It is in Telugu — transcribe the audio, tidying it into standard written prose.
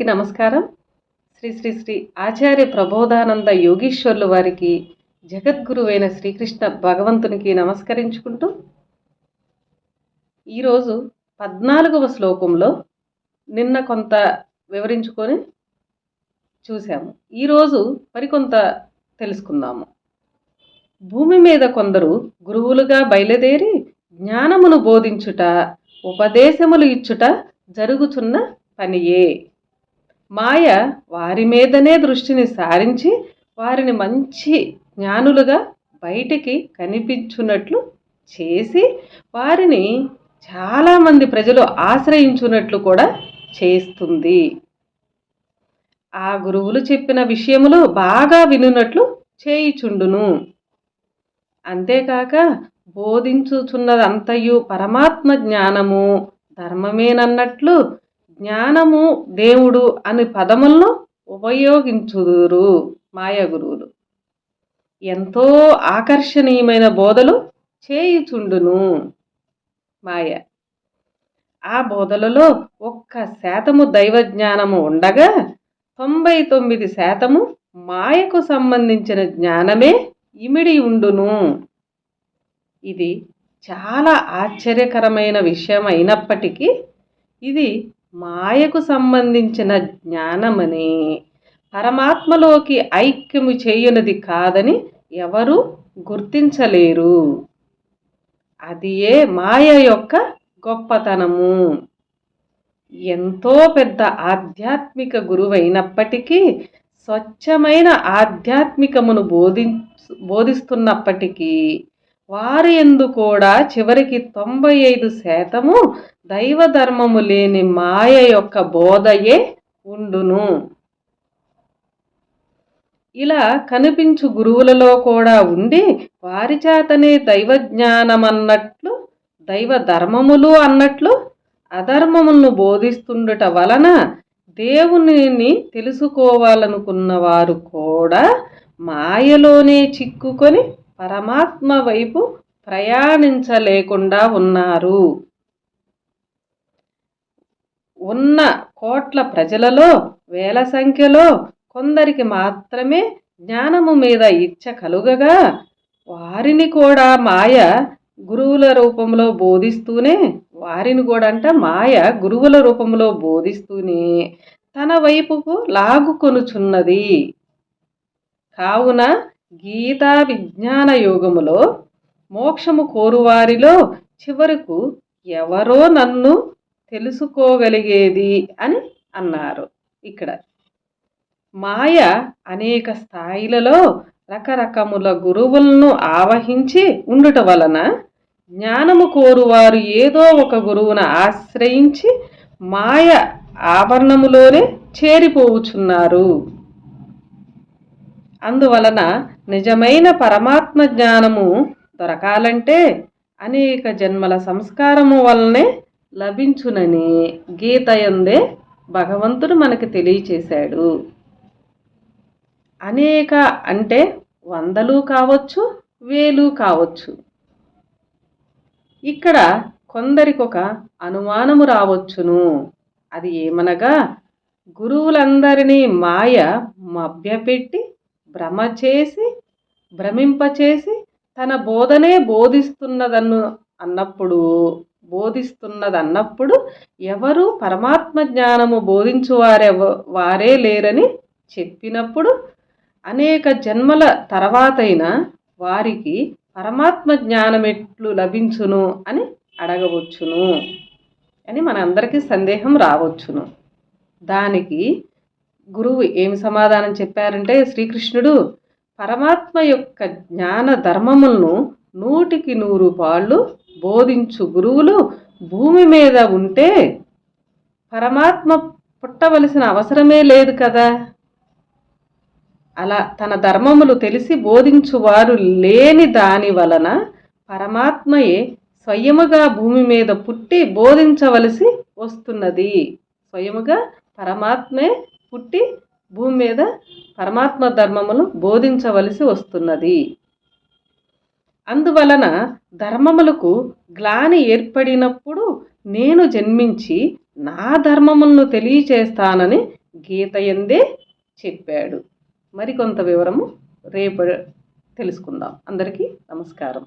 నమస్కారం. శ్రీ శ్రీ శ్రీ ఆచార్య ప్రబోధానంద యోగీశ్వర్లు వారికి, జగద్గురువైన శ్రీకృష్ణ భగవంతునికి నమస్కరించుకుంటూ ఈరోజు 14వ శ్లోకంలో నిన్న కొంత వివరించుకొని చూశాము. ఈరోజు మరికొంత తెలుసుకుందాము. భూమి మీద కొందరు గురువులుగా బయలుదేరి జ్ఞానమును బోధించుట, ఉపదేశములు ఇచ్చుట జరుగుతున్న పనియే. మాయ వారి మీదనే దృష్టిని సారించి వారిని మంచి జ్ఞానులుగా బయటికి కనిపించున్నట్లు చేసి వారిని చాలామంది ప్రజలు ఆశ్రయించున్నట్లు కూడా చేస్తుంది. ఆ గురువులు చెప్పిన విషయములు బాగా వినున్నట్లు చేయుచుండును. అంతేకాక బోధించుచున్నదంతయు పరమాత్మ జ్ఞానము ధర్మమేనన్నట్లు జ్ఞానము దేవుడు అని పదములను ఉపయోగించుదురు మాయా గురువులు. ఎంతో ఆకర్షణీయమైన బోధలు చేయుచుండును మాయ. ఆ బోధలలో 1% దైవజ్ఞానము ఉండగా 99% మాయకు సంబంధించిన జ్ఞానమే ఇమిడి ఉండును. ఇది చాలా ఆశ్చర్యకరమైన విషయం అయినప్పటికీ ఇది మాయకు సంబంధించిన జ్ఞానమని, పరమాత్మలోకి ఐక్యము చేయనిది కాదని ఎవరు గుర్తించలేరు. అది మాయ యొక్క గొప్పతనము. ఎంతో పెద్ద ఆధ్యాత్మిక గురువైనప్పటికీ, స్వచ్ఛమైన ఆధ్యాత్మికమును బోధిస్తున్నప్పటికీ వారి యందు కూడా చివరికి 95% దైవధర్మము లేని మాయ యొక్క బోధయే ఉండును. ఇలా కనిపించు గురువులలో కూడా ఉండి వారి చేతనే దైవజ్ఞానమన్నట్లు, దైవ ధర్మములు అన్నట్లు అధర్మములను బోధిస్తుండట వలన దేవునిని తెలుసుకోవాలనుకున్న వారు కూడా మాయలోనే చిక్కుకొని పరమాత్మ వైపు ప్రయాణించలేకుండా ఉన్నారు. ఉన్న కోట్ల ప్రజలలో వేల సంఖ్యలో కొందరికి మాత్రమే జ్ఞానము మీద ఇచ్చ కలుగగా వారిని కూడా మాయ గురువుల రూపంలో బోధిస్తూనే, మాయ గురువుల రూపంలో బోధిస్తూనే తన వైపుకు లాగుకొనుచున్నది. కావున గీతా విజ్ఞాన యోగములో మోక్షము కోరువారిలో చివరకు ఎవరో నన్ను తెలుసుకోగలిగేది అని అన్నారు. ఇక్కడ మాయ అనేక స్థాయిలలో రకరకముల గురువులను ఆవహించి ఉండుట వలన జ్ఞానము కోరువారు ఏదో ఒక గురువును ఆశ్రయించి మాయ ఆవరణములోనే చేరిపోవుచున్నారు. అందువలన నిజమైన పరమాత్మ జ్ఞానము దొరకాలంటే అనేక జన్మల సంస్కారము వలనే లభించునని గీతయందే భగవంతుడు మనకి తెలియచేశాడు. అనేక అంటే 100 కావచ్చు, 1000 కావచ్చు. ఇక్కడ కొందరికొక అనుమానము రావచ్చును. అది ఏమనగా, గురువులందరినీ మాయ మభ్యపెట్టి భ్రమింపచేసి తన బోధనే బోధిస్తున్నదన్నప్పుడు ఎవరు పరమాత్మ జ్ఞానము వారే లేరని చెప్పినప్పుడు అనేక జన్మల తర్వాతైనా వారికి పరమాత్మ జ్ఞానమెట్లు లభించును అని అడగవచ్చును అని మనందరికీ సందేహం రావచ్చును. దానికి గురువు ఏమి సమాధానం చెప్పారంటే, శ్రీకృష్ణుడు పరమాత్మ యొక్క జ్ఞాన ధర్మములను 100కి 100 పాళ్ళు బోధించు గురువులు భూమి మీద ఉంటే పరమాత్మ పుట్టవలసిన అవసరమే లేదు కదా. అలా తన ధర్మములు తెలిసి బోధించువారు లేని దాని వలన పరమాత్మయే స్వయముగా భూమి మీద పుట్టి బోధించవలసి వస్తున్నది. స్వయముగా పరమాత్మే పుట్టి భూమి మీద పరమాత్మ ధర్మములు బోధించవలసి వస్తున్నది. అందువలన ధర్మములకు గ్లాని ఏర్పడినప్పుడు నేను జన్మించి నా ధర్మములను తెలియచేస్తానని గీత యందే చెప్పాడు. మరికొంత వివరము రేపు తెలుసుకుందాం. అందరికీ నమస్కారం.